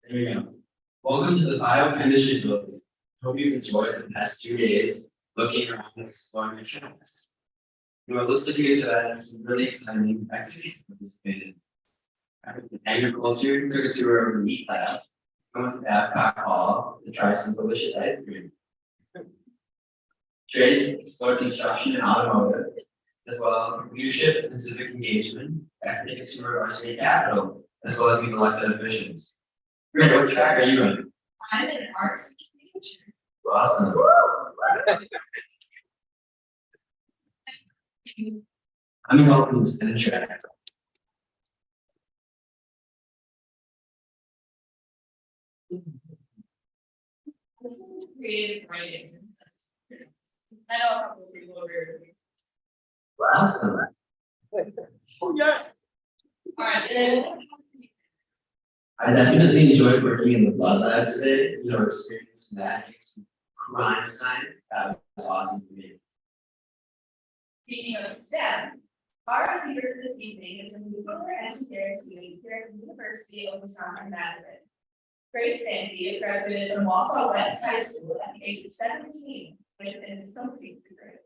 There we go. Welcome to the biochemistry building. Hope you've enjoyed the past 2 days looking around and exploring your campus. It looks like you guys have had some really exciting activities participated. Agriculture took a tour of the meat lab, went to Babcock Hall to try some delicious ice cream. Trades explored construction and automotive, as well as leadership and civic engagement. Got to take a tour of our state capitol, as well as meet elected officials. Great, what track are you in? I'm in arts and nature. Awesome. I'm in welcome to stand track. This is creative writing. I know a couple of people over. Awesome. Oh yeah. All right, and then I definitely enjoyed working in the blood lab today. Experiencing that, some crime science. That was awesome for me. speaking of STEM, our speaker this evening is a nuclear engineering student here at the University of Wisconsin-Madison. Grace Sankey graduated from Wausau West High School at the age of 17 with an associate's degree.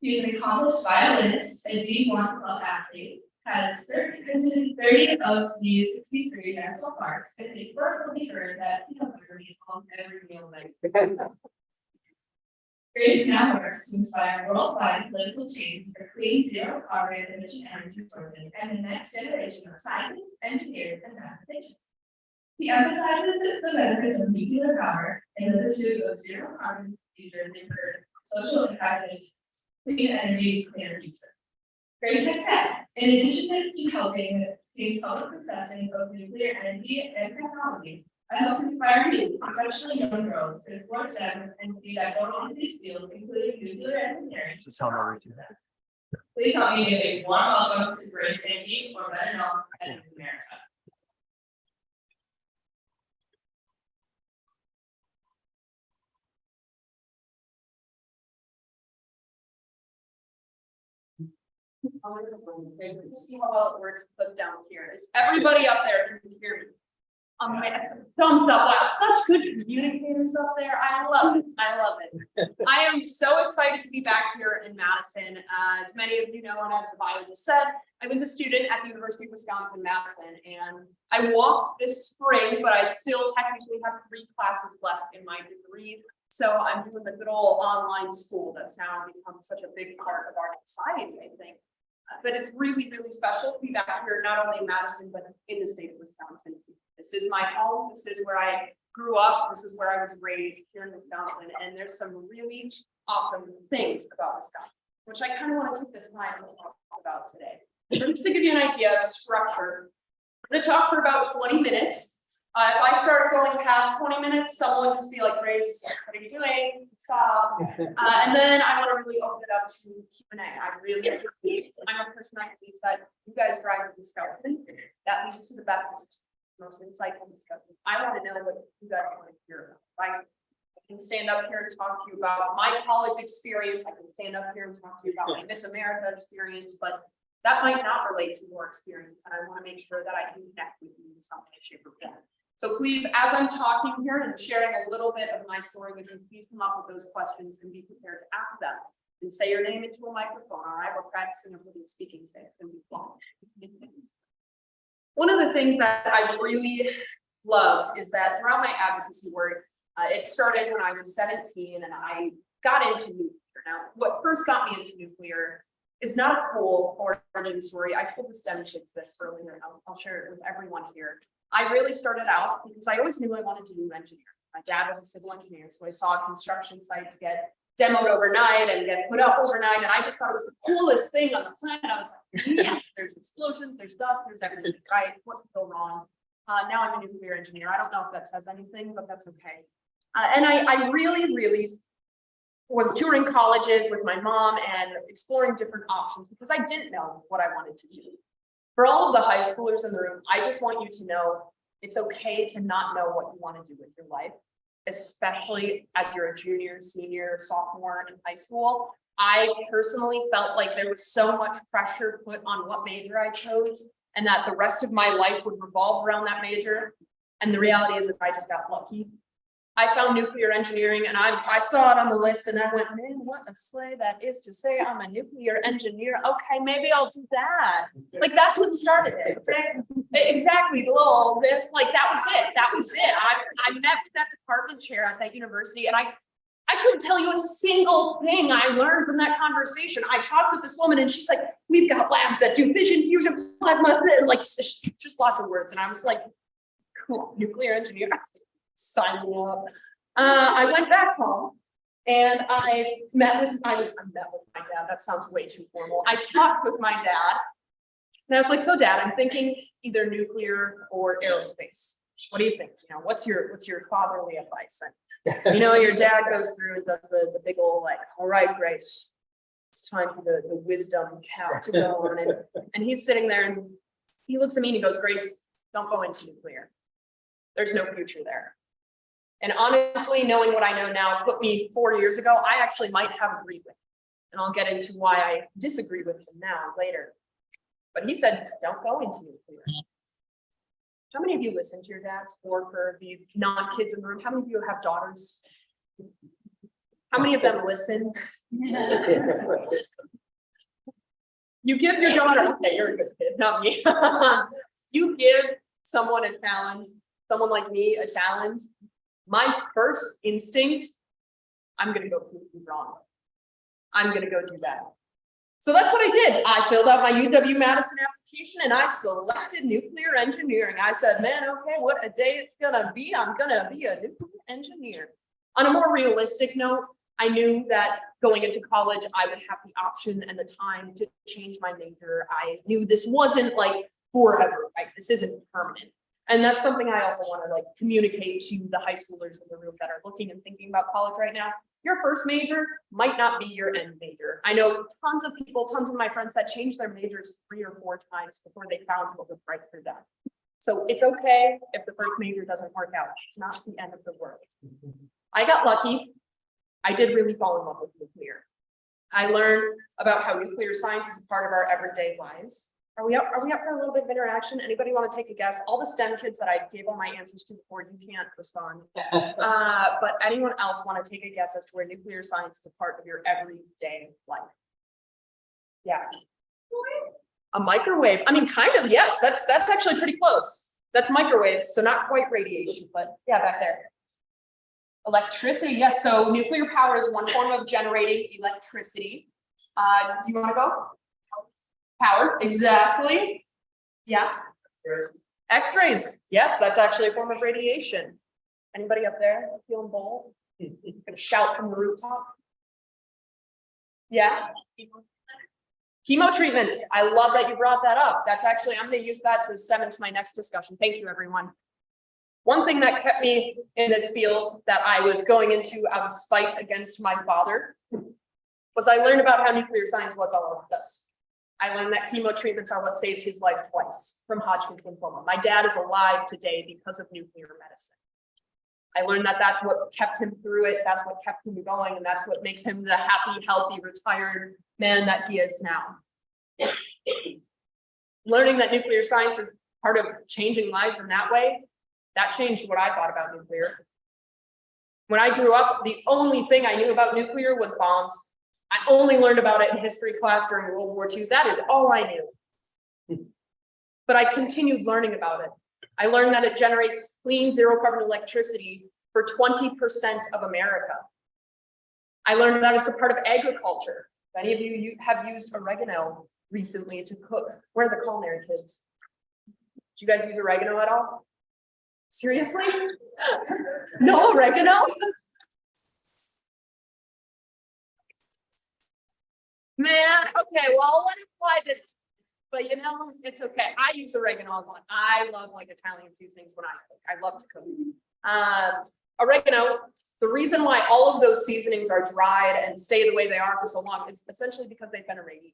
She is an accomplished violinist, a D1 club athlete, has visited 30 of the 63 national parks, and a firm believer that peanut butter means almost every meal night. Grace now works to inspire worldwide political change for clean, zero carbon emission energy sources and the next generation of scientists, engineers, and mathematicians. He emphasizes the benefits of nuclear power in the pursuit of zero carbon future and for social impact and clean energy, cleaner future. Grace has said, in addition to helping change public perception of nuclear energy and technology, I hope to inspire you, especially young girls, to explore STEM and see that going into these fields, including nuclear engineering. Please help me give a warm welcome to Grace Sankey, or better known as America. See how well it works. Clip down here. Is everybody up there can hear me? Thumbs up. Wow, such good communicators up there. I love it. I love it. I am so excited to be back here in Madison. As many of you know, and as the bio just said, I was a student at the University of Wisconsin-Madison, and I walked this spring, but I still technically have 3 classes left in my degree. So I'm doing the good old online school that's now become such a big part of our society, I think. But it's really, really special to be back here, not only in Madison, but in the state of Wisconsin. This is my home. This is where I grew up. This is where I was raised here in Wisconsin. And there's some really awesome things about Wisconsin, which I kind of want to take the time to talk about today. So just to give you an idea of structure, I'm going to talk for about 20 minutes. If I start going past 20 minutes, someone just be like, Grace, what are you doing? Stop. And then I want to really open it up to Q&A. I'm a person that believes that you guys drive the discussion. That leads to the best, most insightful discussion. I want to know what you guys want to hear about. I can stand up here and talk to you about my college experience. I can stand up here and talk to you about my Miss America experience, but that might not relate to your experience. And I want to make sure that I can connect with you in some way, shape, or form. So please, as I'm talking here and sharing a little bit of my story with you, please come up with those questions and be prepared to ask them. And say your name into a microphone. All right, we're practicing a public speaking today. It's going to be fun. One of the things that I really loved is that throughout my advocacy work, it started when I was 17 and I got into nuclear. Now, what first got me into nuclear is not a cool origin story. I told the STEM kids this earlier, and I'll share it with everyone here. I really started out because I always knew I wanted to do engineering. My dad was a civil engineer, so I saw construction sites get demoed overnight and get put up overnight, and I just thought it was the coolest thing on the planet. I was like, yes, there's explosions, there's dust, there's everything, right? What could go wrong? Now I'm a nuclear engineer. I don't know if that says anything, but that's okay. And I really was touring colleges with my mom and exploring different options because I didn't know what I wanted to do. For all of the high schoolers in the room, I just want you to know it's okay to not know what you want to do with your life, especially as you're a junior, senior, sophomore in high school. I personally felt like there was so much pressure put on what major I chose and that the rest of my life would revolve around that major. And the reality is I just got lucky. I found nuclear engineering and I saw it on the list and I went, man, what a sleigh that is to say I'm a nuclear engineer. Okay, maybe I'll do that. Like, that's what started it. Exactly, below all this, like, that was it. That was it. I met with that department chair at that university and I couldn't tell you a single thing I learned from that conversation. I talked with this woman and she's like, we've got labs that do fission, fusion, plasma, like just lots of words. And I was like, cool, nuclear engineer, sign me up. I went back home and I met with my dad. That sounds way too formal. I talked with my dad and I was like, so dad, I'm thinking either nuclear or aerospace. What do you think? You know, what's your fatherly advice? And, you know, your dad goes through and does the big old like, all right, Grace, it's time for the wisdom cow to go on. And he's sitting there and he looks at me and he goes, Grace, don't go into nuclear. There's no future there. And honestly, knowing what I know now put me 4 years ago, I actually might have agreed with him. And I'll get into why I disagree with him now later. But he said, don't go into nuclear. How many of you listen to your dads, or for the non-kids in the room, how many of you have daughters? How many of them listen? You give your daughter, okay, you're a good kid, not me. You give someone a challenge, someone like me a challenge. My first instinct, I'm gonna go prove you wrong. I'm gonna go do that. So that's what I did. I filled out my UW-Madison application and I selected nuclear engineering. I said, man, okay, what a day it's gonna be. I'm gonna be a nuclear engineer. On a more realistic note, I knew that going into college, I would have the option and the time to change my major. I knew this wasn't like forever, right? This isn't permanent. And that's something I also want to like communicate to the high schoolers in the room that are looking and thinking about college right now. Your first major might not be your end major. I know tons of people, tons of my friends that changed their majors 3 or 4 times before they found what was right for them. So it's okay if the first major doesn't work out. It's not the end of the world. I got lucky. I did really fall in love with nuclear. I learned about how nuclear science is a part of our everyday lives. Are we up for a little bit of interaction? Anybody want to take a guess? All the STEM kids that I gave all my answers to before, you can't respond. But anyone else want to take a guess as to where nuclear science is a part of your everyday life? Yeah. A microwave. I mean, kind of, yes. That's actually pretty close. That's microwaves, so not quite radiation, but yeah, back there. Electricity, yes. So nuclear power is one form of generating electricity. Do you want to go? Power, exactly. Yeah. X-rays. Yes, that's actually a form of radiation. Anybody up there feeling bold? Gonna shout from the rooftop. Yeah. Chemo treatments. I love that you brought that up. That's actually, I'm going to use that to stem into my next discussion. Thank you, everyone. One thing that kept me in this field that I was going into out of spite against my father was I learned about how nuclear science was all around us. I learned that chemo treatments are what saved his life twice from Hodgkin's lymphoma. My dad is alive today because of nuclear medicine. I learned that that's what kept him through it. That's what kept him going. And that's what makes him the happy, healthy, retired man that he is now. Learning that nuclear science is part of changing lives in that way, that changed what I thought about nuclear. When I grew up, the only thing I knew about nuclear was bombs. I only learned about it in history class during World War II. That is all I knew. But I continued learning about it. I learned that it generates clean, zero carbon electricity for 20% of America. I learned that it's a part of agriculture. Many of you have used oregano recently to cook. Where are the culinary kids? Did you guys use oregano at all? Seriously? No oregano? Man, okay, well, let me apply this, but you know, it's okay. I use oregano a lot. I love like Italian seasonings when I cook. I love to cook. Oregano, the reason why all of those seasonings are dried and stay the way they are for so long is essentially because they've been irradiated.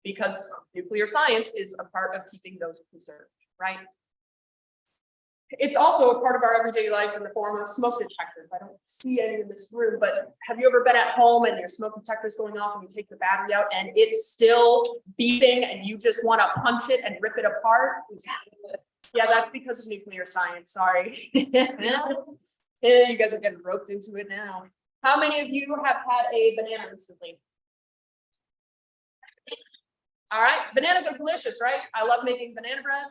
Because nuclear science is a part of keeping those preserved, right? It's also a part of our everyday lives in the form of smoke detectors. I don't see any in this room, but have you ever been at home and your smoke detector is going off and you take the battery out and it's still beeping and you just want to punch it and rip it apart? Yeah, that's because of nuclear science, sorry. Yeah, you guys are getting roped into it now. How many of you have had a banana recently? All right, bananas are delicious, right? I love making banana bread.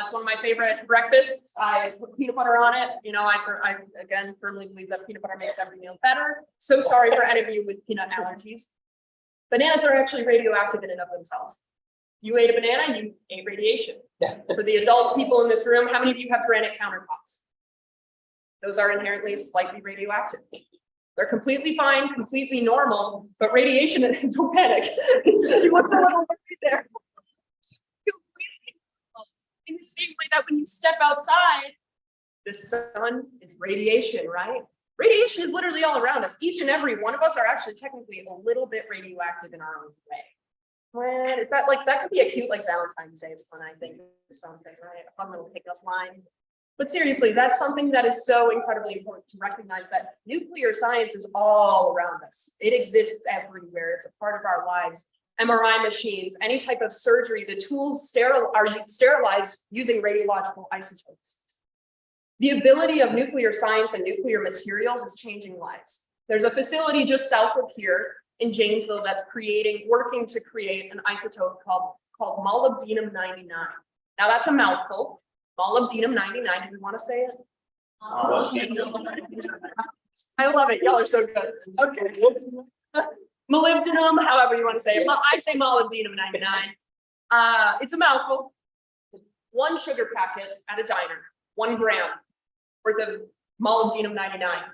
It's one of my favorite breakfasts. I put peanut butter on it. You know, I again firmly believe that peanut butter makes every meal better. So sorry for any of you with peanut allergies. Bananas are actually radioactive in and of themselves. You ate a banana, you ate radiation. Yeah. For the adult people in this room, how many of you have granite countertops? Those are inherently slightly radioactive. They're completely fine, completely normal, but radiation, don't panic. You want a little worried there. In the same way that when you step outside, the sun is radiation, right? Radiation is literally all around us. Each and every one of us are actually technically a little bit radioactive in our own way. When is that like, that could be a cute like Valentine's Day when I think of something, right? A fun little pickup line. But seriously, that's something that is so incredibly important to recognize, that nuclear science is all around us. It exists everywhere. It's a part of our lives. MRI machines, any type of surgery, the tools are sterilized using radiological isotopes. The ability of nuclear science and nuclear materials is changing lives. There's a facility just south of here in Janesville that's working to create an isotope called molybdenum 99. Now that's a mouthful. Molybdenum 99, do we want to say it? I love it, y'all are so good. Okay. Molybdenum, however you want to say it. I say molybdenum 99. It's a mouthful. One sugar packet at a diner, 1 gram worth of molybdenum 99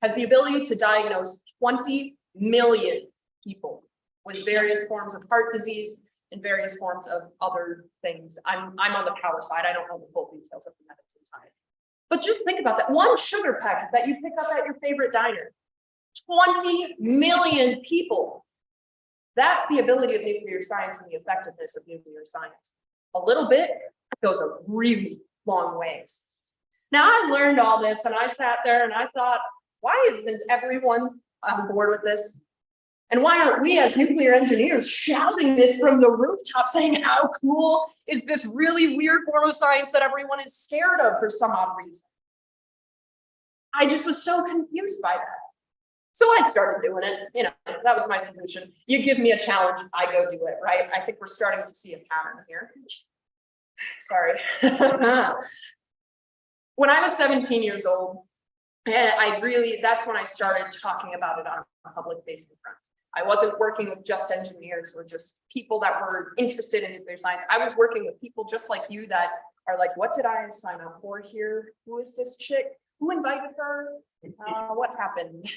has the ability to diagnose 20 million people with various forms of heart disease and various forms of other things. I'm on the power side. I don't know the full details of the medicine side. But just think about that. 1 sugar packet that you pick up at your favorite diner. 20 million people. That's the ability of nuclear science and the effectiveness of nuclear science. A little bit goes a really long ways. Now I learned all this and I sat there and I thought, why isn't everyone on board with this? And why aren't we as nuclear engineers shouting this from the rooftop saying, how cool is this really weird form of science that everyone is scared of for some odd reason? I just was so confused by that. So I started doing it, you know, that was my solution. You give me a challenge, I go do it, right? I think we're starting to see a pattern here. Sorry. When I was 17 years old, that's when I started talking about it on a public facing front. I wasn't working with just engineers or just people that were interested in nuclear science. I was working with people just like you that are like, what did I sign up for here? Who is this chick? Who invited her? What happened?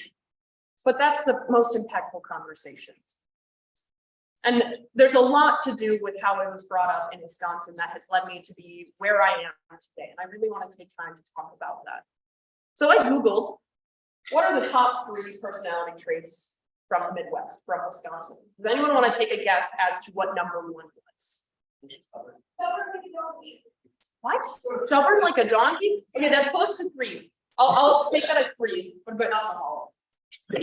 But that's the most impactful conversations. And there's a lot to do with how I was brought up in Wisconsin that has led me to be where I am today. And I really want to take time to talk about that. So I Googled, what are the top 3 personality traits from the Midwest, from Wisconsin? Does anyone want to take a guess as to what number 1 was? What? Stubborn like a donkey? Okay, that's close to 3. I'll take that as 3. What about alcohol? I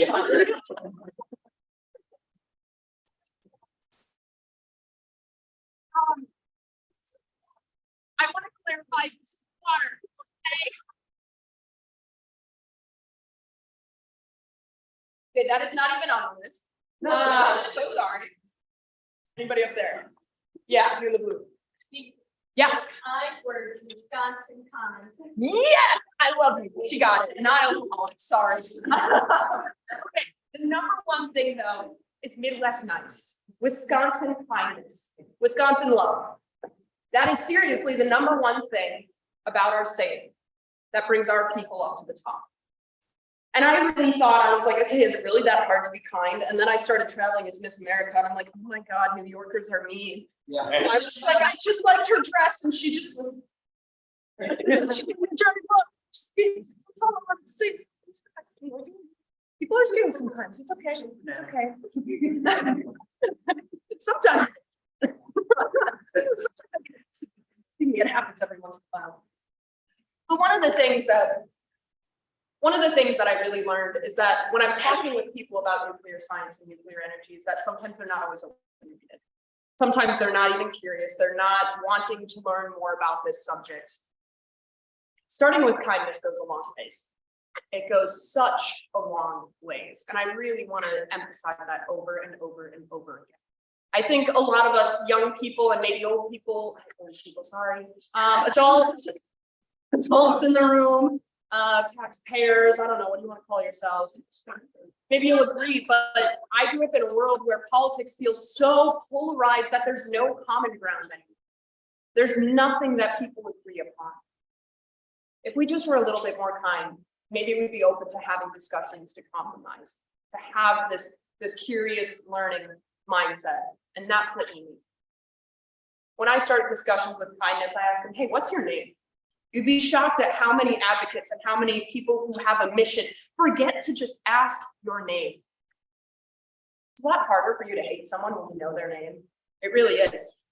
want to clarify this is water. Okay, that is not even on the list. So sorry. Anybody up there? Yeah, you're in the blue. Yeah. I word Wisconsin common. Yeah, I love you. She got it. Not alcoholic. Sorry. Okay. The number 1 thing though is Midwest nice. Wisconsin kindness. Wisconsin love. That is seriously the number 1 thing about our state that brings our people up to the top. And I really thought, I was like, okay, is it really that hard to be kind? And then I started traveling as Miss America and I'm like, oh my God, New Yorkers are mean. Yeah. I was like, I just liked her dress and she just, she didn't turn it up. That's all I wanted to say. People are scary sometimes. It's okay. It's okay. Sometimes. It happens every once in a while. But one of the things that I really learned is that when I'm talking with people about nuclear science and nuclear energy, is that sometimes they're not always open-minded. Sometimes they're not even curious. They're not wanting to learn more about this subject. Starting with kindness goes a long ways. It goes such a long ways. And I really want to emphasize that over and over and over again. I think a lot of us young people and maybe old people, adults in the room, taxpayers, I don't know, what do you want to call yourselves? Maybe you'll agree, but I grew up in a world where politics feels so polarized that there's no common ground anymore. There's nothing that people agree upon. If we just were a little bit more kind, maybe we'd be open to having discussions to compromise, to have this curious learning mindset. And that's what we need. When I start discussions with kindness, I ask them, hey, what's your name? You'd be shocked at how many advocates and how many people who have a mission forget to just ask your name. It's a lot harder for you to hate someone when you know their name. It really is.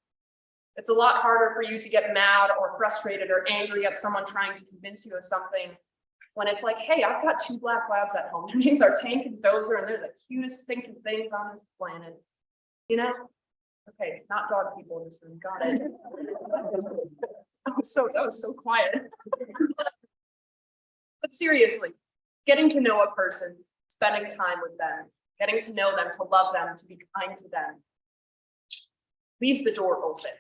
It's a lot harder for you to get mad or frustrated or angry at someone trying to convince you of something when it's like, hey, I've got 2 black labs at home. Their names are Tank and Dozer, and they're the cutest thinking things on this planet. You know? Okay, not dog people in this room. Got it. That was so quiet. But seriously, getting to know a person, spending time with them, getting to know them, to love them, to be kind to them, leaves the door open.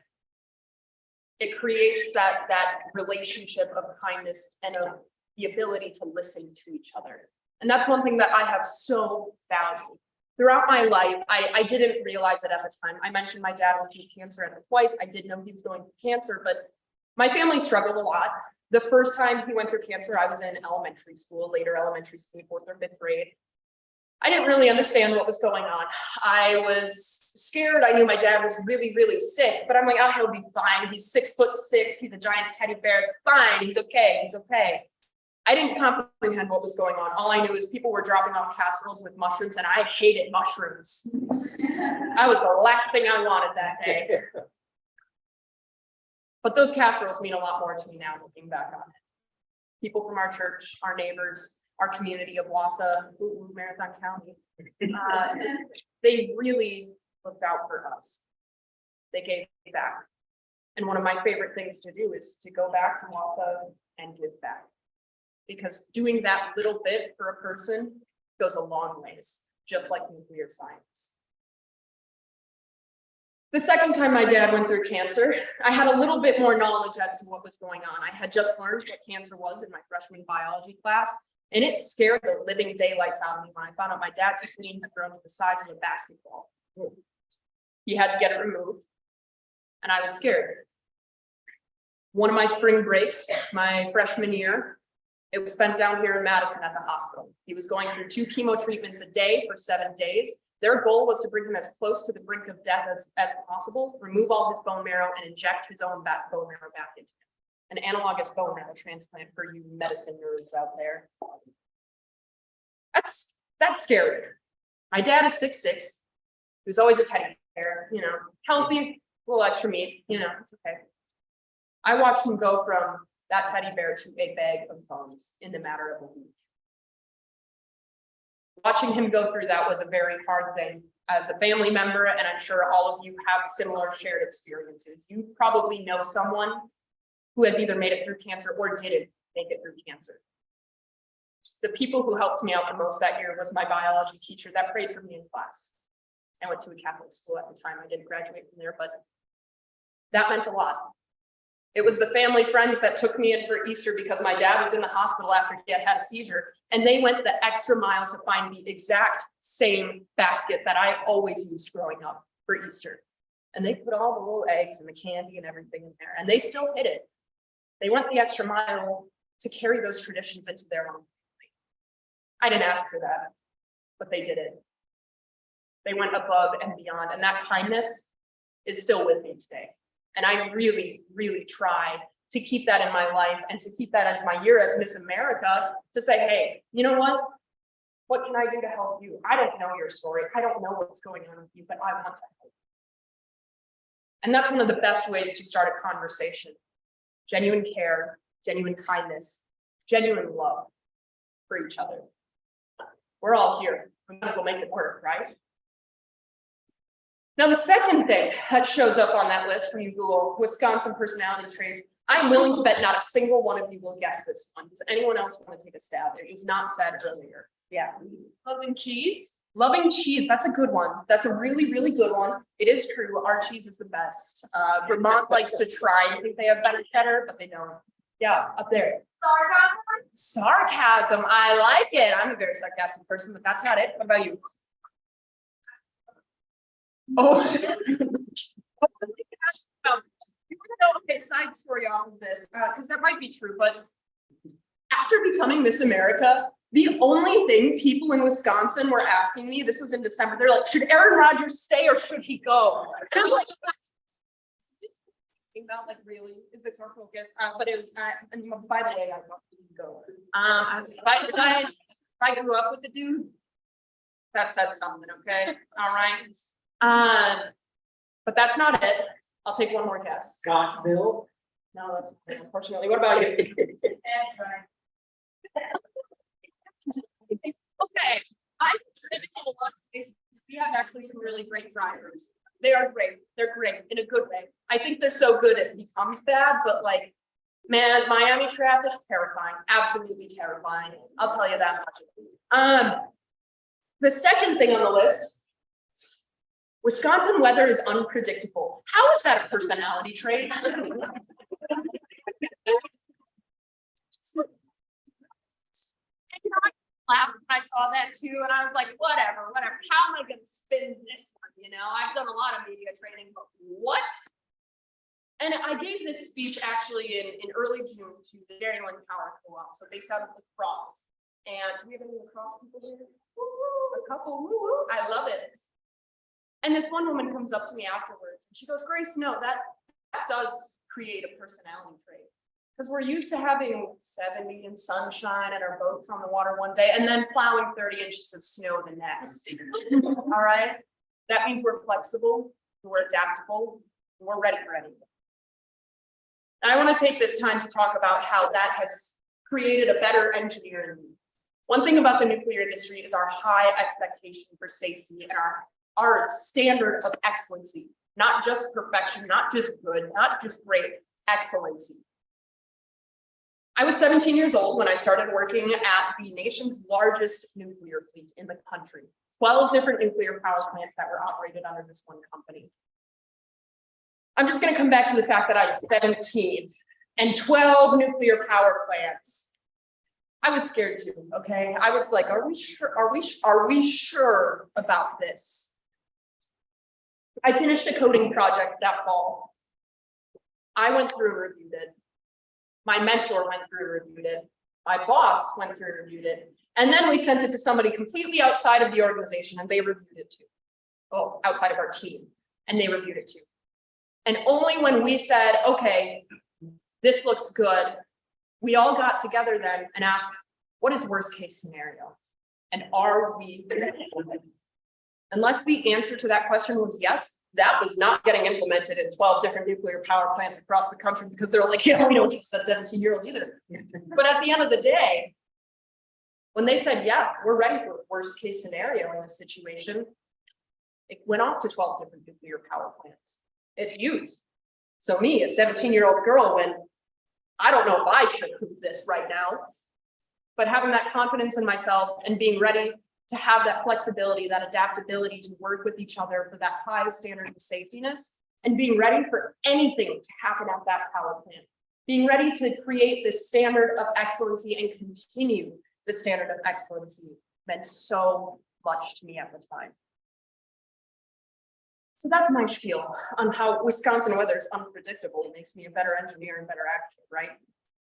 It creates that relationship of kindness and of the ability to listen to each other. And that's one thing that I have so valued. Throughout my life, I didn't realize it at the time. I mentioned my dad went through cancer twice. I did know he was going through cancer, but my family struggled a lot. The first time he went through cancer, I was in elementary school, later elementary school, 4th or 5th grade. I didn't really understand what was going on. I was scared. I knew my dad was really, really sick, but I'm like, oh, he'll be fine. He's 6'6". He's a giant teddy bear. It's fine. He's okay. He's okay. I didn't comprehend what was going on. All I knew is people were dropping off casseroles with mushrooms, and I hated mushrooms. That was the last thing I wanted that day. But those casseroles mean a lot more to me now, looking back on it. People from our church, our neighbors, our community of Wausau, Marathon County, they really looked out for us. They gave back. And one of my favorite things to do is to go back to Wausau and give back. Because doing that little bit for a person goes a long ways, just like nuclear science. The second time my dad went through cancer, I had a little bit more knowledge as to what was going on. I had just learned what cancer was in my freshman biology class, and it scared the living daylights out of me when I found out my dad's spleen had grown to the size of a basketball. He had to get it removed, and I was scared. One of my spring breaks, my freshman year, it was spent down here in Madison at the hospital. He was going through 2 chemo treatments a day for 7 days. Their goal was to bring him as close to the brink of death as possible, remove all his bone marrow, and inject his own bone marrow back into him. An analogous bone marrow transplant for you medicine nerds out there. That's scary. My dad is 6'6". He was always a teddy bear, you know, healthy, a little extra meat, you know, it's okay. I watched him go from that teddy bear to a bag of bones in the matter of a week. Watching him go through that was a very hard thing as a family member, and I'm sure all of you have similar shared experiences. You probably know someone who has either made it through cancer or didn't make it through cancer. The people who helped me out the most that year was my biology teacher that prayed for me in class. I went to a Catholic school at the time. I didn't graduate from there, but that meant a lot. It was the family friends that took me in for Easter because my dad was in the hospital after he had a seizure, and they went the extra mile to find the exact same basket that I always used growing up for Easter. And they put all the little eggs and the candy and everything in there, and they still hid it. They went the extra mile to carry those traditions into their own family. I didn't ask for that, but they did it. They went above and beyond, and that kindness is still with me today. And I really, really try to keep that in my life and to keep that as my year as Miss America, to say, hey, you know what? What can I do to help you? I don't know your story. I don't know what's going on with you, but I want to help. And that's one of the best ways to start a conversation. Genuine care, genuine kindness, genuine love for each other. We're all here. We might as well make it work, right? Now, the second thing that shows up on that list when you Google Wisconsin personality traits, I'm willing to bet not a single one of you will guess this one. Does anyone else want to take a stab? It was not said earlier. Yeah. Loving cheese. Loving cheese, that's a good one. That's a really, really good one. It is true, our cheese is the best. Vermont likes to try and think they have better cheddar, but they don't. Yeah, up there. Sarcasm, I like it. I'm a very sarcastic person, but that's not it. What about you? Oh. Okay, side story off of this, because that might be true, but after becoming Miss America, the only thing people in Wisconsin were asking me, this was in December, they're like, should Aaron Rodgers stay or should he go? And I'm like, about like, really, is this our focus? But it was, and by the way, I want him to go. I was like, if I grew up with the dude, that says something, okay? All right. But that's not it. I'll take one more guess. Scott Bill. No, that's unfortunately. What about you? Okay, I'm living in a lot of places. We have actually some really great drivers. They are great. They're great in a good way. I think they're so good it becomes bad, but like, man, Miami traffic, terrifying. Absolutely terrifying. I'll tell you that much. The second thing on the list, Wisconsin weather is unpredictable. How is that a personality trait? I saw that too, and I was like, whatever. How am I going to spin this one? You know, I've done a lot of media training, but what? And I gave this speech actually in early June to the Dairyland Power Co-op, so based out of La Crosse. And do we have any La Crosse people here? Woo-hoo, a couple. Woo-hoo. I love it. And this one woman comes up to me afterwards, and she goes, Grace, no, that does create a personality trait. Because we're used to having 70 and sunshine and our boats on the water one day and then plowing 30 inches of snow the next. All right. That means we're flexible, we're adaptable, and we're ready for anything. And I want to take this time to talk about how that has created a better engineer in me. One thing about the nuclear industry is our high expectation for safety and our standard of excellency, not just perfection, not just good, not just great, excellency. I was 17 years old when I started working at the nation's largest nuclear fleet in the country. 12 different nuclear power plants that were operated under this one company. I'm just going to come back to the fact that I was 17 and 12 nuclear power plants. I was scared too, okay? I was like, are we sure? Are we sure about this? I finished a coding project that fall. I went through and reviewed it. My mentor went through and reviewed it. My boss went through and reviewed it. And then we sent it to somebody completely outside of the organization and they reviewed it too. Oh, outside of our team. And they reviewed it too. And only when we said, okay, this looks good, we all got together then and asked, what is worst case scenario? And are we ready? Unless the answer to that question was yes, that was not getting implemented in 12 different nuclear power plants across the country because they're like, yeah, we don't trust that 17-year-old either. But at the end of the day, when they said, yeah, we're ready for worst case scenario in this situation, it went off to 12 different nuclear power plants. It's used. So me, a 17-year-old girl, when I don't know if I can prove this right now, but having that confidence in myself and being ready to have that flexibility, that adaptability to work with each other for that high standard of safetiness and being ready for anything to happen at that power plant. Being ready to create this standard of excellency and continue the standard of excellency meant so much to me at the time. So that's my spiel on how Wisconsin weather is unpredictable. It makes me a better engineer and better advocate, right?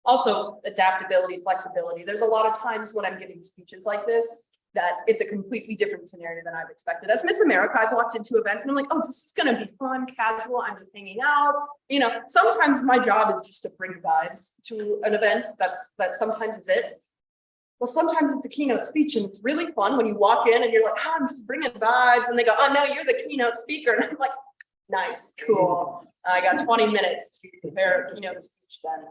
Also, adaptability, flexibility. There's a lot of times when I'm giving speeches like this that it's a completely different scenario than I've expected. As Miss America, I've walked into events and I'm like, oh, this is gonna be fun, casual, I'm just hanging out. You know, sometimes my job is just to bring vibes to an event. That sometimes is it. Well, sometimes it's a keynote speech and it's really fun when you walk in and you're like, oh, I'm just bringing vibes. And they go, oh, no, you're the keynote speaker. And I'm like, nice, cool. I got 20 minutes to prepare a keynote speech then.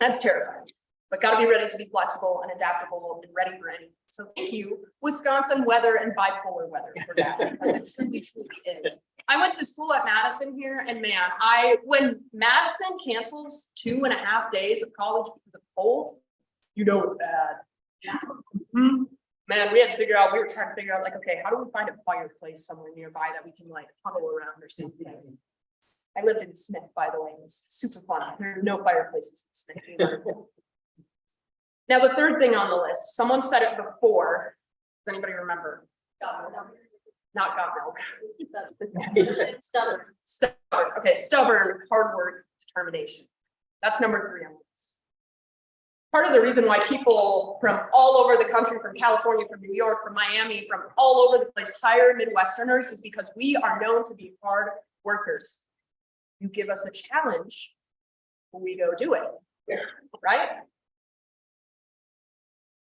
That's terrifying. but got to be ready to be flexible and adaptable and ready for anything. So thank you, Wisconsin weather and bipolar weather for that, because it truly, truly is. I went to school at Madison here, and man, when Madison cancels 2.5 days of college because of cold, you know it's bad. Yeah. Mm-hmm. Man, we were trying to figure out like, okay, how do we find a fireplace somewhere nearby that we can like huddle around or something? I lived in Smith, by the way. It was super fun. There are no fireplaces in Smith. Now, the third thing on the list, someone said it before. Does anybody remember? Not got milk. Stubborn. Stubborn. Okay, stubborn, hard work, determination. That's number 3 on the list. Part of the reason why people from all over the country, from California, from New York, from Miami, from all over the place hire Midwesterners is because we are known to be hard workers. You give us a challenge, we go do it, right?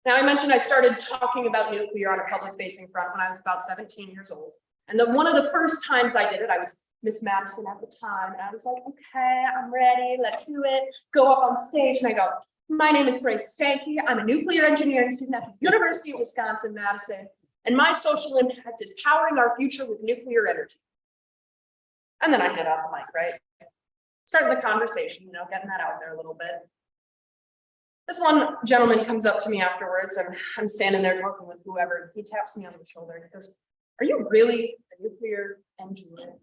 Now, I mentioned I started talking about nuclear on a public-facing front when I was about 17 years old. And then one of the first times I did it, I was Miss Madison at the time, and I was like, okay, I'm ready, let's do it. Go up on stage, and I go, my name is Grace Stanke. I'm a nuclear engineering student at the University of Wisconsin-Madison, and my social impact is powering our future with nuclear energy. And then I head off the mic, right? Starting the conversation, getting that out there a little bit. This one gentleman comes up to me afterwards, and I'm standing there talking with whoever, and he taps me on the shoulder and he goes, are you really a nuclear engineer?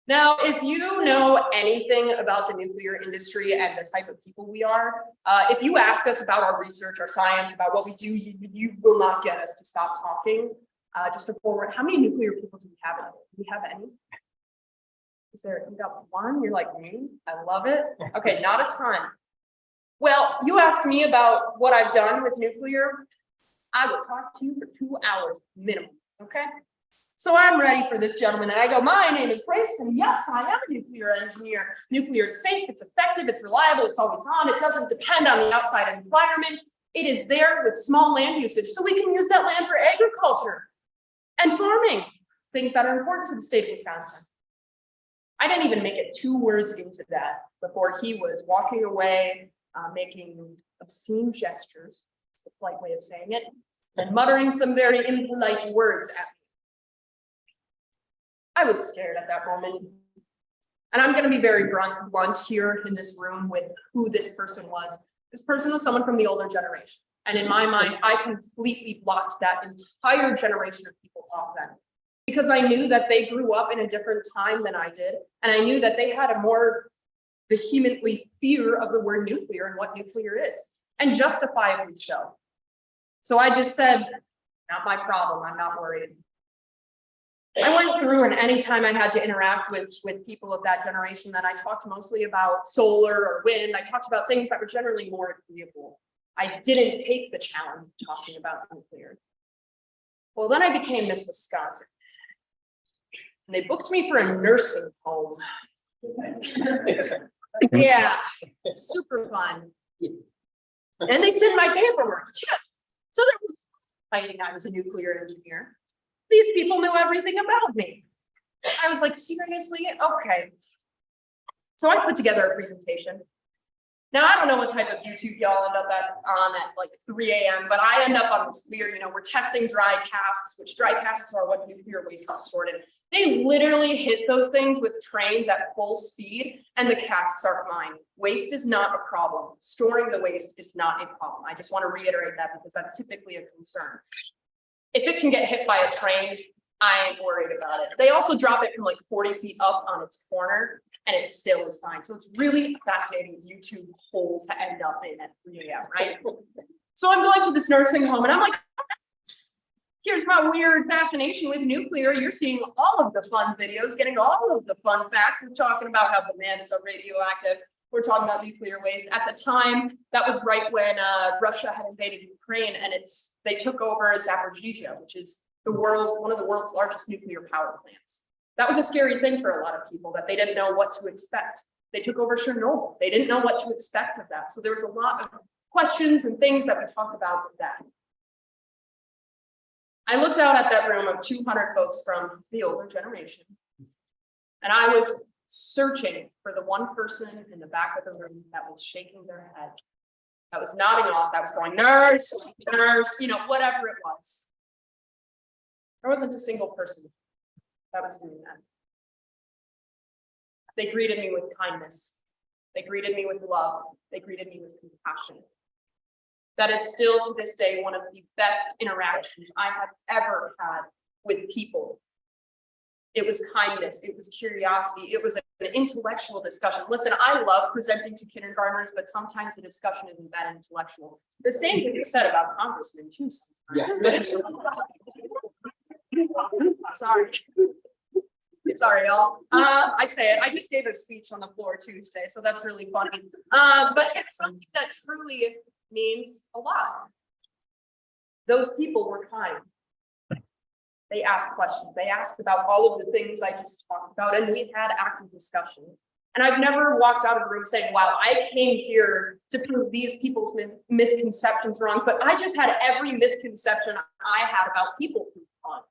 Now, if you know anything about the nuclear industry and the type of people we are, if you ask us about our research, our science, about what we do, you will not get us to stop talking. Just to forward, how many nuclear people do we have? Do we have any? Is there, you got one? You're like me? I love it. Okay, not a ton. Well, you ask me about what I've done with nuclear, I will talk to you for 2 hours minimum, okay? So I'm ready for this gentleman, and I go, my name is Grace, and yes, I am a nuclear engineer. Nuclear is safe, it's effective, it's reliable, it's always on, it doesn't depend on the outside environment. It is there with small land usage, so we can use that land for agriculture and farming, things that are important to the state of Wisconsin. I didn't even make it 2 words into that before he was walking away, making obscene gestures, it's the polite way of saying it, and muttering some very impolite words at me. I was scared at that moment. And I'm going to be very blunt here in this room with who this person was. This person was someone from the older generation. And in my mind, I completely blocked that entire generation of people off then. Because I knew that they grew up in a different time than I did. And I knew that they had a more vehemently fear of the word nuclear and what nuclear is. And justifiably so. So I just said, not my problem, I'm not worried. I went through, and anytime I had to interact with people of that generation, that I talked mostly about solar or wind. I talked about things that were generally more agreeable. I didn't take the challenge of talking about nuclear. Well, then I became Miss Wisconsin. And they booked me for a nursing home. Yeah, super fun. And they sent my paperwork too. So there was fighting I was a nuclear engineer. These people knew everything about me. I was like, seriously? Okay. So I put together a presentation. Now, I don't know what type of YouTube y'all end up on at like 3 a.m., but I end up on this weird, we're testing dry casks, which dry casks are what nuclear waste is sorted. They literally hit those things with trains at full speed, and the casks are fine. Waste is not a problem. Storing the waste is not a problem. I just want to reiterate that because that's typically a concern. If it can get hit by a train, I ain't worried about it. They also drop it from like 40 feet up on its corner, and it still is fine. So it's really a fascinating YouTube hole to end up in at 3 a.m., right? So I'm going to this nursing home, and I'm like, here's my weird fascination with nuclear. You're seeing all of the fun videos, getting all of the fun facts. We're talking about how bananas are radioactive. We're talking about nuclear waste. At the time, that was right when Russia had invaded Ukraine, and they took over Zaporizhzhia, which is one of the world's largest nuclear power plants. That was a scary thing for a lot of people, that they didn't know what to expect. They took over Chernobyl. They didn't know what to expect of that. So there was a lot of questions and things that we talked about with that. I looked out at that room of 200 folks from the older generation, and I was searching for the one person in the back of the room that was shaking their head. that was nodding off, that was going nurse, nurse, you know, whatever it was. There wasn't a single person that was doing that. They greeted me with kindness. They greeted me with love. They greeted me with compassion. That is still to this day one of the best interactions I have ever had with people. It was kindness, it was curiosity, it was an intellectual discussion. Listen, I love presenting to kindergartners, but sometimes the discussion isn't that intellectual. The same can be said about congressmen too. Yes. Sorry. Sorry, y'all. I say it. I just gave a speech on the floor too today, so that's really funny. But it's something that truly means a lot. Those people were kind. They asked questions. They asked about all of the things I just talked about, and we had active discussions. And I've never walked out of the room saying, wow, I came here to prove these people's misconceptions wrong, but I just had every misconception I had about people wrong.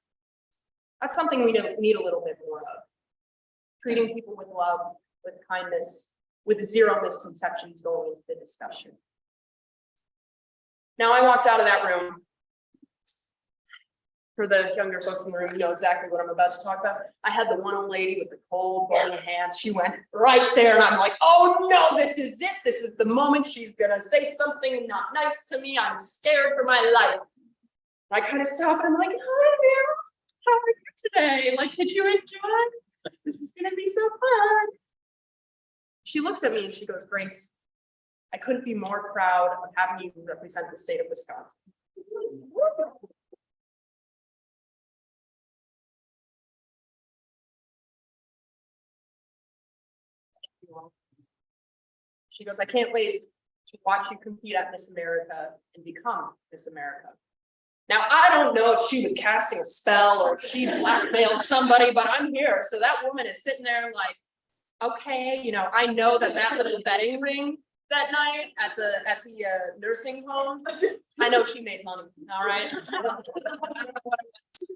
That's something we need a little bit more of. Treating people with love, with kindness, with zero misconceptions going into the discussion. Now I walked out of that room. For the younger folks in the room, you know exactly what I'm about to talk about. I had the one old lady with the cold, burning hands. She went right there, and I'm like, oh no, this is it. This is the moment she's gonna say something not nice to me. I'm scared for my life. I kind of stop, and I'm like, hi, ma'am. How are you today? Like, did you enjoy? This is gonna be so fun. She looks at me and she goes, Grace, I couldn't be more proud of having you represent the state of Wisconsin. She goes, I can't wait to watch you compete at Miss America and become Miss America. Now, I don't know if she was casting a spell or if she blackmailed somebody, but I'm here. So that woman is sitting there like, okay, you know, I know that little betting ring that night at the nursing home, I know she made money, all right? I don't know what it was.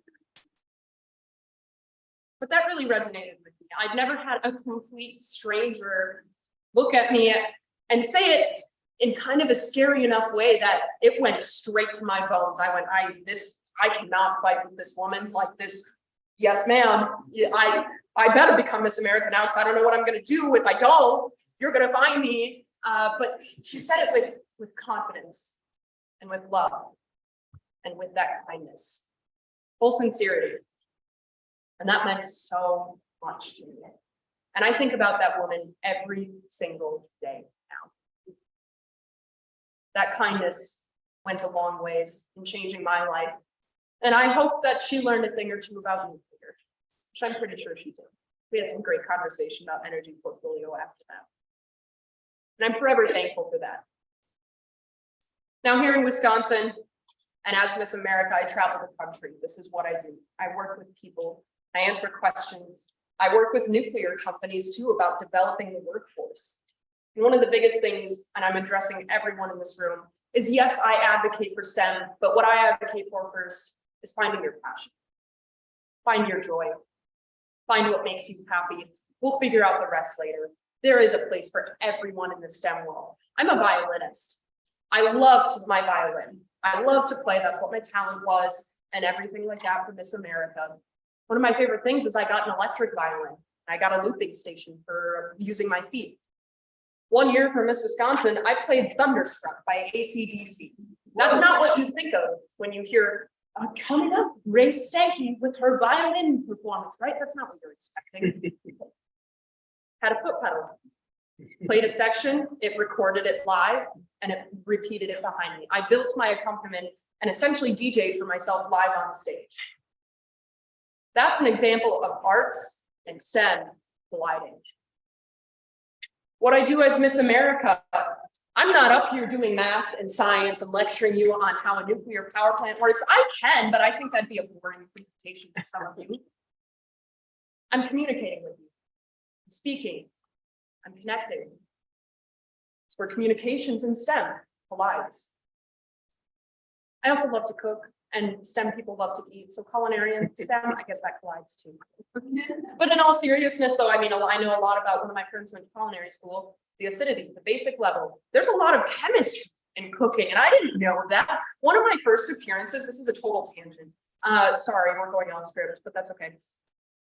But that really resonated with me. I'd never had a complete stranger look at me and say it in kind of a scary enough way that it went straight to my bones. I went, I cannot fight with this woman like this. Yes, ma'am. I better become Miss America now because I don't know what I'm going to do if I don't. You're going to find me. But she said it with confidence and with love and with that kindness, full sincerity. And that meant so much to me. And I think about that woman every single day now. That kindness went a long ways in changing my life. And I hope that she learned a thing or two about nuclear, which I'm pretty sure she did. We had some great conversation about energy portfolio after that. And I'm forever thankful for that. Now here in Wisconsin, and as Miss America, I travel the country. This is what I do. I work with people. I answer questions. I work with nuclear companies too about developing the workforce. And one of the biggest things, and I'm addressing everyone in this room, is yes, I advocate for STEM, but what I advocate for first is finding your passion. Find your joy. Find what makes you happy. We'll figure out the rest later. There is a place for everyone in the STEM world. I'm a violinist. I loved my violin. I love to play. That's what my talent was and everything like that for Miss America. One of my favorite things is I got an electric violin. I got a looping station for using my feet. One year for Miss Wisconsin, I played Thunderstruck by AC/DC. That's not what you think of when you hear coming up, Grace Stanky with her violin performance, right? That's not what you're expecting. Had a foot pedal. Played a section, it recorded it live, and it repeated it behind me. I built my accompaniment and essentially DJ'd for myself live on stage. That's an example of arts and STEM colliding. What I do as Miss America, I'm not up here doing math and science and lecturing you on how a nuclear power plant works. I can, but I think that'd be a boring presentation for some of you. I'm communicating with you. I'm speaking. I'm connecting. It's where communications and STEM collides. I also love to cook, and STEM people love to eat. So culinary and STEM, I guess that collides too. But in all seriousness, though, I mean, I know a lot about, one of my friends went to culinary school, the acidity, the basic level. There's a lot of chemistry and cooking, and I didn't know that. One of my first appearances, this is a total tangent. Sorry, we're going off script, but that's okay.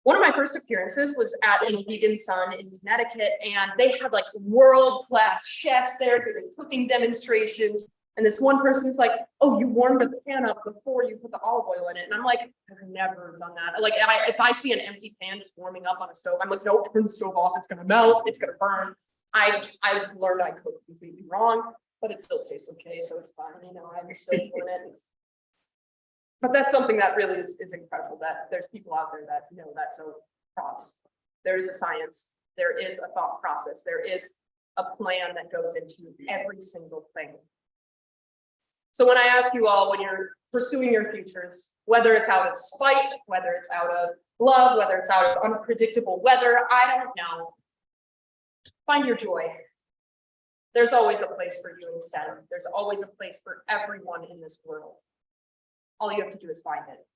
One of my first appearances was at a Vegan Sun in Connecticut, and they had like world-class chefs there doing cooking demonstrations. And this one person is like, "Oh, you warmed the pan up before you put the olive oil in it." And I'm like, "I've never done that." Like, if I see an empty pan just warming up on a stove, I'm like, "Nope, turn the stove off. It's gonna melt. It's gonna burn." I've learned I cooked completely wrong, but it still tastes okay, so it's fine. You know, I'm still doing it. But that's something that really is incredible, that there's people out there that know that. So props. There is a science, there is a thought process, there is a plan that goes into every single thing. So when I ask you all, when you're pursuing your futures, whether it's out of spite, whether it's out of love, whether it's out of unpredictable weather, I don't know. Find your joy. There's always a place for you in STEM. There's always a place for everyone in this world. All you have to do is find it.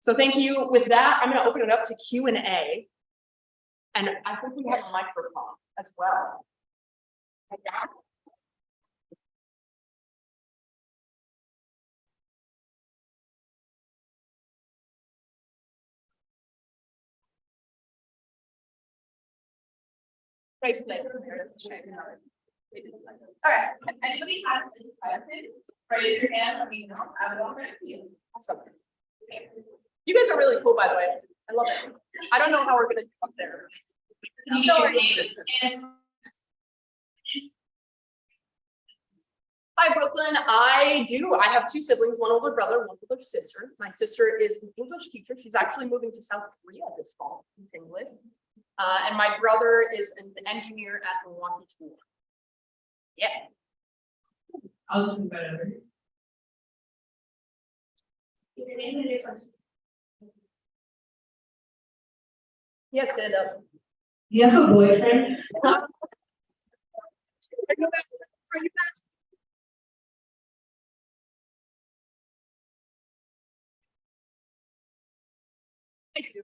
So thank you. With that, I'm going to open it up to Q&A. And I think we have a microphone as well. All right, if anybody has any questions, raise your hand, let me know. I will answer you. Awesome. You guys are really cool, by the way. I love it. I don't know how we're gonna do up there. Hi, Brooklyn. I do. I have two siblings, one older brother, one older sister. My sister is an English teacher. She's actually moving to South Korea this fall, in English. And my brother is an engineer at Milwaukee Tool. Yeah. I'll do better. Yes, stand up. You have a boyfriend? Thank you.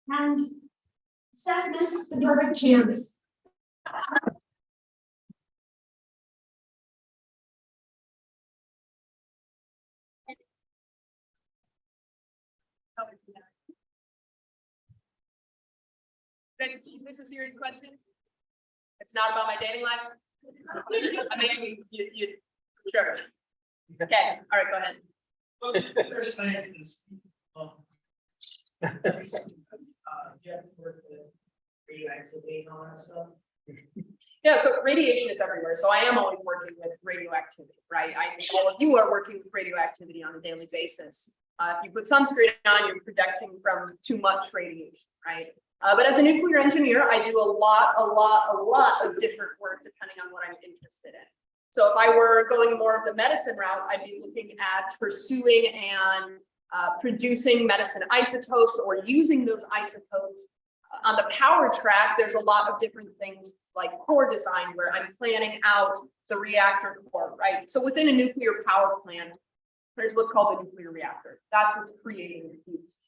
And set this the perfect chance. Is this a serious question? It's not about my dating life? I mean, you sure. Okay, all right, go ahead. First thing is, you have to work with radioactivity and all that stuff. Yeah, so radiation is everywhere. So I am always working with radioactivity, right? I think all of you are working with radioactivity on a daily basis. If you put sunscreen on, you're protecting from too much radiation, right? But as a nuclear engineer, I do a lot of different work depending on what I'm interested in. So if I were going more of the medicine route, I'd be looking at pursuing and producing medicine isotopes or using those isotopes. On the power track, there's a lot of different things like core design where I'm planning out the reactor core, right? So within a nuclear power plant, there's what's called the nuclear reactor. That's what's creating the heat.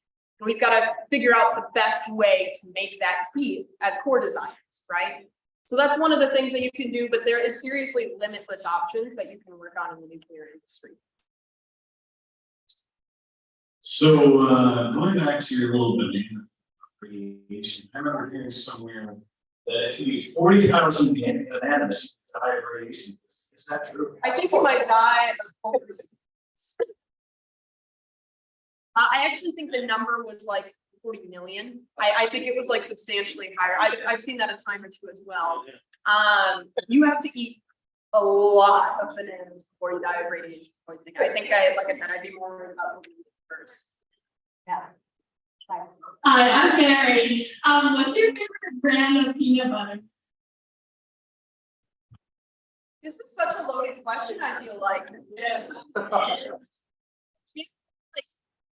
And we've got to figure out the best way to make that heat as core designers, right? So that's one of the things that you can do, but there is seriously limitless options that you can work on in the nuclear industry. So going back to your little banana radiation, I remember hearing somewhere that if you eat 40,000 bananas, you die of radiation. Is that true? I think you might die of overdose. I actually think the number was like 40 million. I think it was like substantially higher. I've seen that a time or two as well. You have to eat a lot of bananas before you die of radiation poisoning. I think like I said, I'd be more worried about first. Yeah. Hi, I'm Mary. What's your favorite brand of peanut butter? This is such a loaded question, I feel like. Yeah. Like,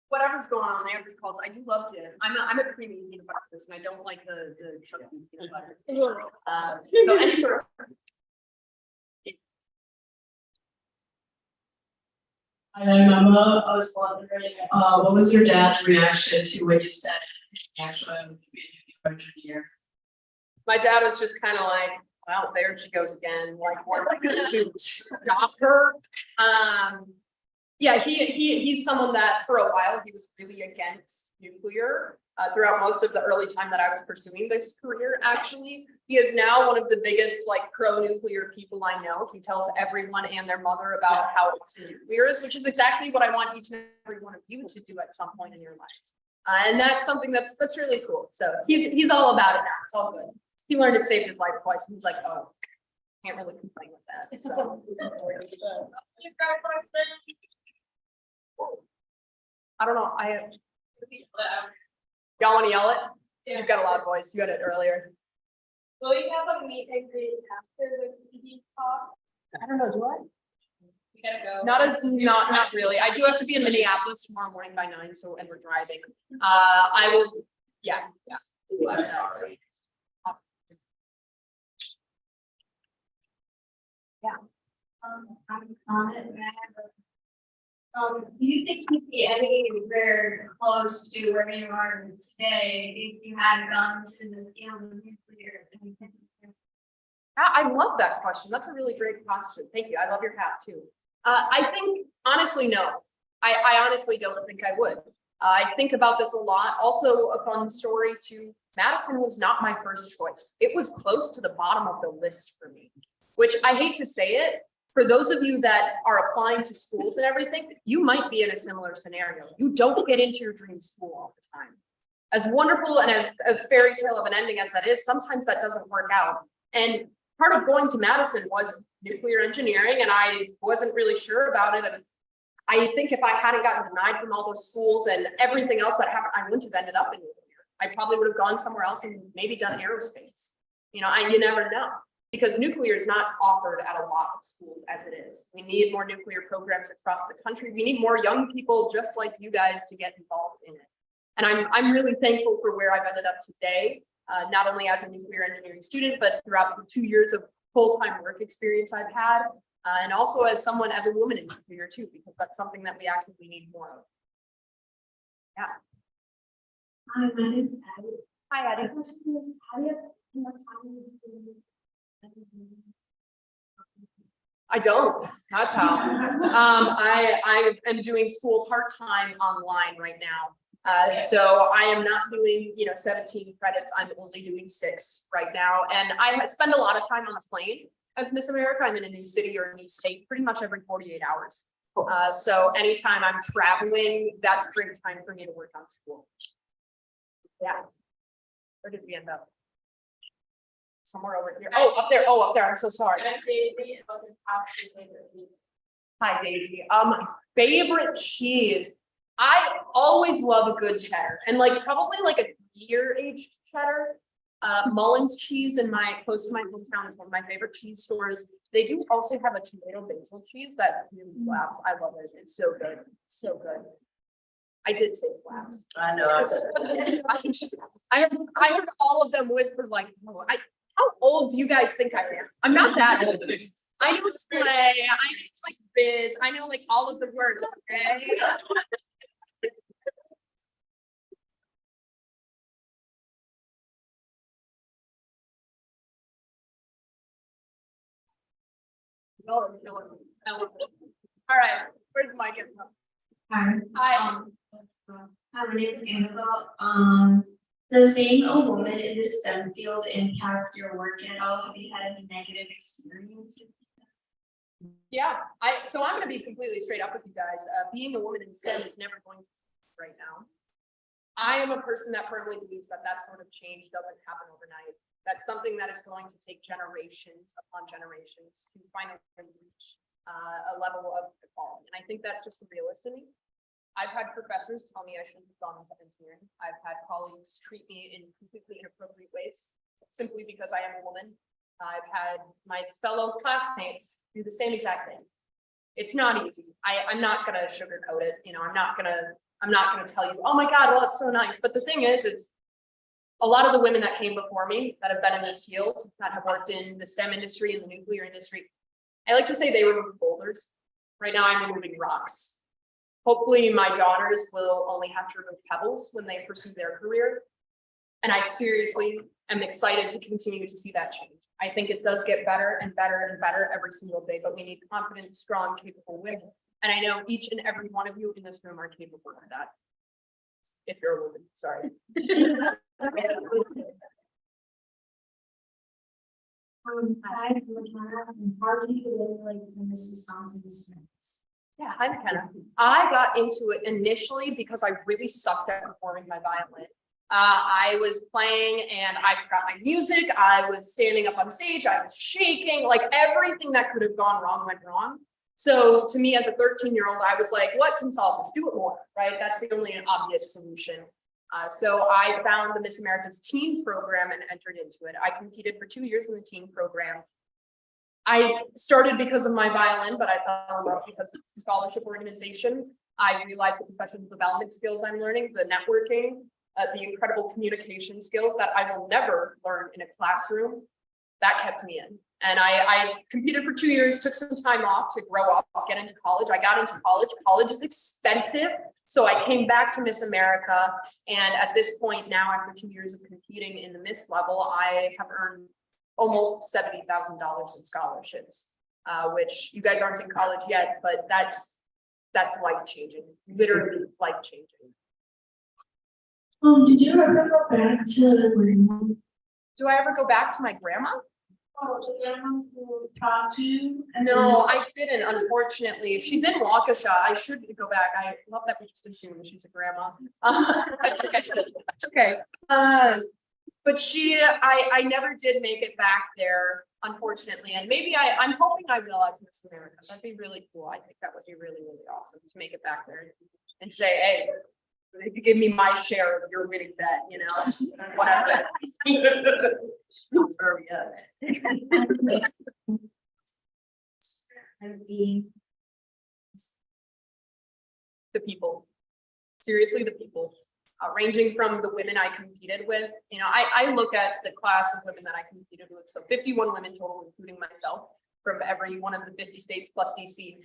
whatever's going on there, because I do love it. I'm a creamy peanut butter person. I don't like the chunky peanut butter. So any sort of I'm Emma. I was wondering, what was your dad's reaction to when you said actually I'm gonna be a nuclear engineer? My dad was just kind of like, well, there she goes again, like, what am I gonna do, stop her? Yeah, he's someone that for a while, he was really against nuclear, throughout most of the early time that I was pursuing this career, actually. He is now one of the biggest, like, pro-nuclear people I know. He tells everyone and their mother about how awesome nuclear is, which is exactly what I want each and every one of you to do at some point in your lives. And that's something that's really cool. So he's all about it now. It's all good. He learned it saved his life twice, and he's like, oh, can't really complain with that. So. I don't know. Y'all want to yell it? You've got a loud voice. You had it earlier. Will you have a meet and greet after the PD talk? I don't know. Do I? We gotta go. Not really. I do have to be in Minneapolis tomorrow morning by 9. So, and we're driving. I will. Yeah. I'm on it. Do you think you'd be anywhere close to where you are today if you had gone to the field of nuclear? I love that question. That's a really great question. Thank you. I love your hat too. I think honestly, no. I honestly don't think I would. I think about this a lot. Also, a fun story too. Madison was not my first choice. It was close to the bottom of the list for me, which I hate to say it. For those of you that are applying to schools and everything, you might be in a similar scenario. You don't get into your dream school all the time. As wonderful and as a fairy tale of an ending as that is, sometimes that doesn't work out. And part of going to Madison was nuclear engineering, and I wasn't really sure about it. And I think if I hadn't gotten denied from all those schools and everything else that happened, I wouldn't have ended up in nuclear. I probably would have gone somewhere else and maybe done aerospace. You know, you never know. Because nuclear is not offered at a lot of schools as it is. We need more nuclear programs across the country. We need more young people just like you guys to get involved in it. And I'm really thankful for where I've ended up today, not only as a nuclear engineering student, but throughout the 2 years of full-time work experience I've had, and also as a woman in nuclear too, because that's something that we actively need more of. Yeah. Hi, my name is Addie. Hi, Addie. My question is, how do you have enough time to do? I don't. That's how. I am doing school part-time online right now. So I am not doing, 17 credits. I'm only doing 6 right now. And I spend a lot of time on a plane as Miss America. I'm in a new city or a new state pretty much every 48 hours. So anytime I'm traveling, that's great time for me to work on school. Yeah. Where did we end up? Somewhere over here. Oh, up there. Oh, up there. I'm so sorry. Hi, Daisy. My favorite cheese. I always love a good cheddar, and probably a year-aged cheddar. Mullins cheese close to my hometown is one of my favorite cheese stores. They do also have a tomato basil cheese that really slaps. I love it. It's so good. So good. I did say slaps. I know. I heard all of them whisper oh, how old do you guys think I am? I'm not that old. I know slay, I know biz, I know all of the words, okay? All right, where's my get from? Hi. Hi. Hi, my name is Annabelle. Does being a woman in the STEM field impact your work at all? Have you had any negative experiences? Yeah, so I'm gonna be completely straight up with you guys. Being a woman in STEM is never going to be right now. I am a person that firmly believes that sort of change doesn't happen overnight. That's something that is going to take generations upon generations to finally reach a level of equality. And I think that's just a realist in me. I've had professors tell me I shouldn't have gone into engineering. I've had colleagues treat me in completely inappropriate ways simply because I am a woman. I've had my fellow classmates do the same exact thing. It's not easy. I'm not gonna sugarcoat it. I'm not gonna tell you, oh my God, well, it's so nice. But the thing is a lot of the women that came before me that have been in this field, that have worked in the STEM industry and the nuclear industry, I like to say they remove boulders. Right now I'm removing rocks. Hopefully my daughters will only have to remove pebbles when they pursue their career. And I seriously am excited to continue to see that change. I think it does get better and better and better every single day, but we need confident, strong, capable women. And I know each and every one of you in this room are capable of that. If you're a woman, sorry. Hi, McKenna, and how do you live like in this Wisconsin experience? Yeah, hi McKenna. I got into it initially because I really sucked at performing my violin. I was playing and I forgot my music. I was standing up on stage. I was shaking, like everything that could have gone wrong went wrong. So to me as a 13-year-old, I was like, what can solve this? Do it more, right? That's the only obvious solution. So I found the Miss America's teen program and entered into it. I competed for 2 years in the teen program. I started because of my violin, but I fell in love because of the scholarship organization. I realized the professional development skills I'm learning, the networking, the incredible communication skills that I will never learn in a classroom, that kept me in. And I competed for 2 years, took some time off to grow up, get into college. I got into college. College is expensive. So I came back to Miss America. And at this point now, after 2 years of competing in the Miss level, I have earned almost $70,000 in scholarships, which you guys aren't in college yet, but that's life-changing, literally life-changing. Did you ever go back to grandma? Do I ever go back to my grandma? Oh, to grandma who talked to you? No, I didn't, unfortunately. She's in Waukesha. I should go back. I love that we just assume she's a grandma. That's okay. That's okay. But I never did make it back there, unfortunately. And maybe I'm hoping I will as Miss America. That'd be really cool. I think that would be really, really awesome to make it back there and say, hey, if you give me my share of your winning bet, you know, whatever. The people, seriously, the people, ranging from the women I competed with. You know, I look at the class of women that I competed with. So 51 women total, including myself, from every one of the 50 states plus DC.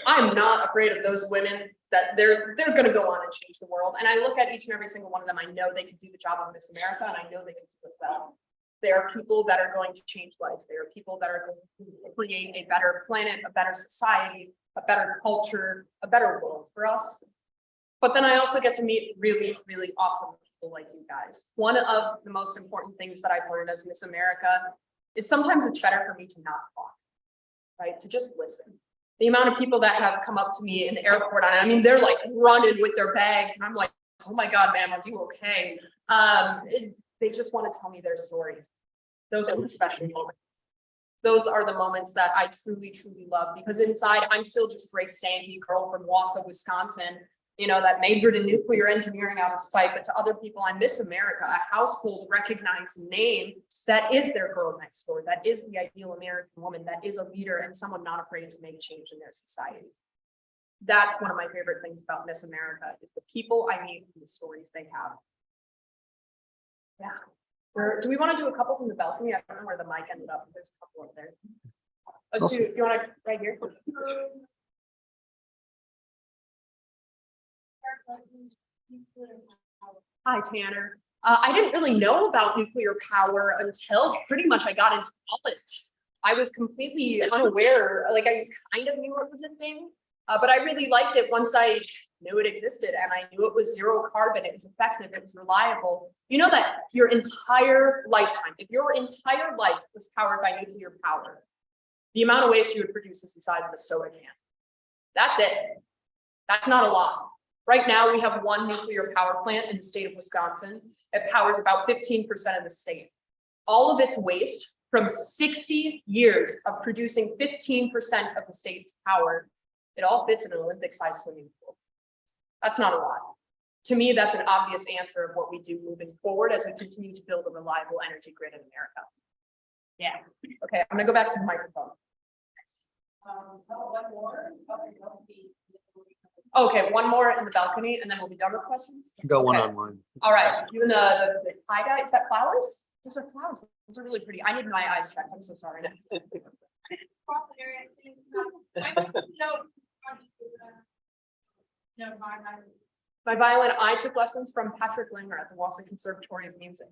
I'm not afraid of those women that they're going to go on and change the world. And I look at each and every single one of them. I know they could do the job of Miss America, and I know they could do it well. They are people that are going to change lives. They are people that are going to create a better planet, a better society, a better culture, a better world for us. But then I also get to meet really, really awesome people like you guys. One of the most important things that I've learned as Miss America is sometimes it's better for me to not talk, right? To just listen. The amount of people that have come up to me in the airport, I mean, they're like running with their bags, and I'm like, oh my God, ma'am, are you okay? They just want to tell me their story. Those are the special moments. Those are the moments that I truly, truly love, because inside I'm still just Grace Stanke, girl from Wausau, Wisconsin, you know, that majored in nuclear engineering out of spite, but to other people, I'm Miss America, a household recognized name that is their girl next door, that is the ideal American woman, that is a leader and someone not afraid to make change in their society. That's one of my favorite things about Miss America is the people I meet and the stories they have. Yeah. Do we want to do a couple from the balcony? I don't know where the mic ended up. There's a couple up there. Let's do, you want to right here? Hi, Tanner. I didn't really know about nuclear power until pretty much I got into college. I was completely unaware, like I kind of knew it was a thing, but I really liked it once I knew it existed and I knew it was zero carbon, it was effective, it was reliable. You know that your entire lifetime, if your entire life was powered by nuclear power, the amount of waste you would produce is the size of a soda can. That's it. That's not a lot. Right now, we have one nuclear power plant in the state of Wisconsin. It powers about 15% of the state. All of its waste from 60 years of producing 15% of the state's power, it all fits in an Olympic-sized swimming pool. That's not a lot. To me, that's an obvious answer of what we do moving forward as we continue to build a reliable energy grid in America. Yeah. Okay, I'm gonna go back to the microphone. Okay, one more in the balcony and then we'll be done with questions. Go one Okay. on one. All right, you and the pie guy, is that flowers? Those are flowers. Those are really pretty. I need my eyes checked. I'm so sorry. No, my. My violin, I took lessons from Patrick Langer at the Wausau Conservatory of Music.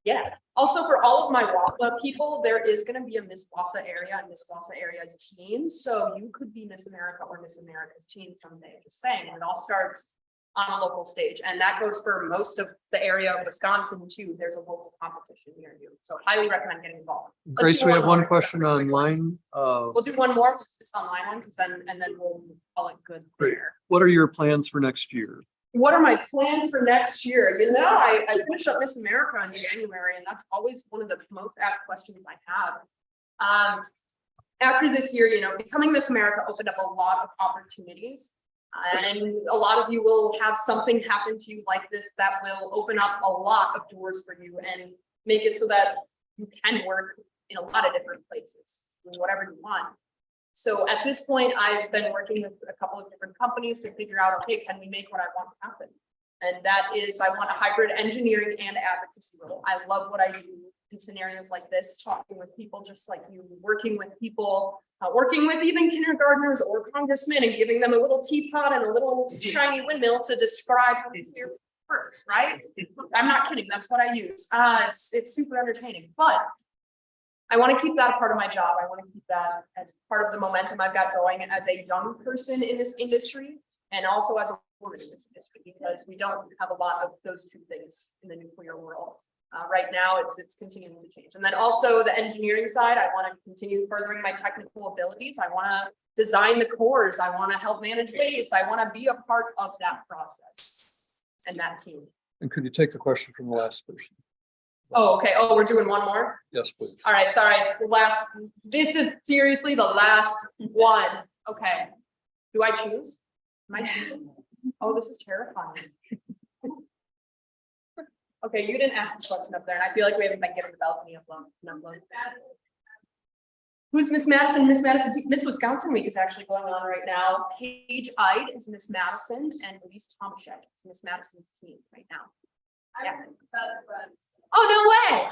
Yeah, also for all of my WAPA people, there is gonna be a Miss Wausau area and Miss Wausau area's team, so you could be Miss America or Miss America's team someday, just saying, it all starts on a local stage, and that goes for most of the area of Wisconsin too, there's a local competition near you, so highly recommend getting involved. Let's Grace, do we have one more. question online. We'll do one more, we'll do this online one, because and then we'll call it good Great. there. What are your plans for next year? What are my plans for next year? You know, I finished up Miss America in January, and that's always one of the most asked questions I have. After this year, you know, becoming Miss America opened up a lot of opportunities. And a lot of you will have something happen to you like this that will open up a lot of doors for you and make it so that you can work in a lot of different places, doing whatever you want. So at this point, I've been working with a couple of different companies to figure out, okay, can we make what I want happen? And that is, I want a hybrid engineering and advocacy role. I love what I do in scenarios like this, talking with people just like you, working with people, working with even kindergartners or congressmen and giving them a little teapot and a little shiny windmill to describe their works, right? I'm not kidding, that's what I use. It's super entertaining, but I want to keep that a part of my job. I want to keep that as part of the momentum I've got going as a young person in this industry and also as a woman in this industry, because we don't have a lot of those two things in the nuclear world. Right now, it's continuing to change. And then also the engineering side, I want to continue furthering my technical abilities. I want to design the cores. I want to help manage waste. I want to be a part of that process and that team. And could you take the question from the last person? Oh, okay. Oh, we're doing one more. Yes, please. All right, sorry, this is seriously the last one. Okay. Do I choose? Am I choosing? Oh, this is terrifying. Okay, you didn't ask the question up there, and I feel like we haven't been given the balcony of love. Who's Miss Madison? Miss Madison, Miss Wisconsin week is actually going on right now. Paige Ide is Miss Madison, and Elise Tomashek is Miss Madison's team right now. Yeah. Oh, no way.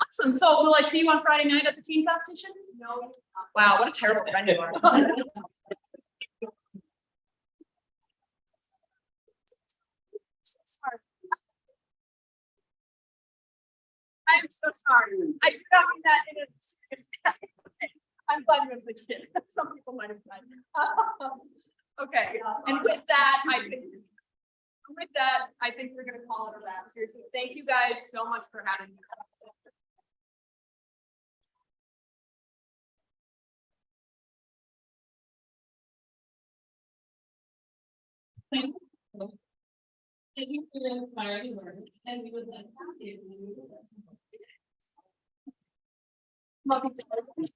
Awesome. So will I see you on Friday night at the team competition? No. Wow, what a terrible friend you are. Sorry. I'm so sorry. I did not mean that in a serious way. I'm glad you understand. Some people might have done. Okay, and with that, I think we're gonna call it a wrap. Seriously, thank you guys so much for having me. Thank you for the inspiring work, and we would like to give you. Love you.